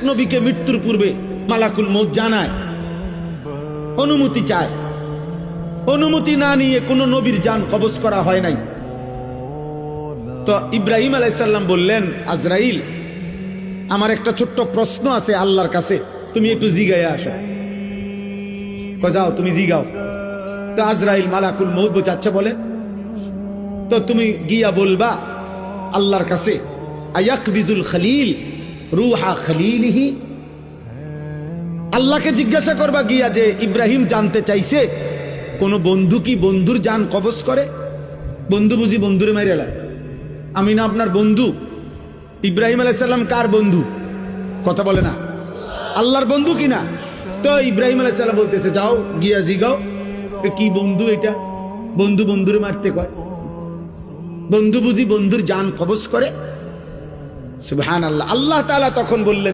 নবীকে মৃত্যুর পূর্বে মালাকুল মউত জানায়, অনুমতি চায়। অনুমতি না নিয়ে কোনো নবীর জান কবজ করা হয় নাই। তো ইব্রাহিম আলাইহিস সালাম বললেন, আজরাইল, আমার একটা ছোট্ট প্রশ্ন আছে আল্লাহর কাছে, তুমি একটু জিগাইয়া আসো। যাও তুমি জিগাও। তো আজরাইল মালাকুল মউত বোঝাচ্ছে বলে, তো তুমি গিয়া বলবা আল্লাহর কাছে, আয়াকবিজুল খলিল রুহা খলিলিহি। আল্লাহকে জিজ্ঞাসা করবা গিয়া যে ইব্রাহিম জানতে চাইছে কোন বন্ধু কি বন্ধুর জান কবজ করে? বন্ধু বুঝি বন্ধুরে মাইরে লাগে? আমি না আপনার বন্ধু? ইব্রাহিম আলাইহিস সালাম কার বন্ধু? কথা বলে না, আল্লাহর বন্ধু কিনা? তো ইব্রাহিম আলাইহিস সালাম বলতেছে, যাও গিয়া জিগাও কি বন্ধু এটা? বন্ধু বন্ধুরে মারতে কয়? বন্ধু বুঝি বন্ধুর জান কবজ করে? সুবহানাল্লাহ। আল্লাহ তাআলা তখন বললেন,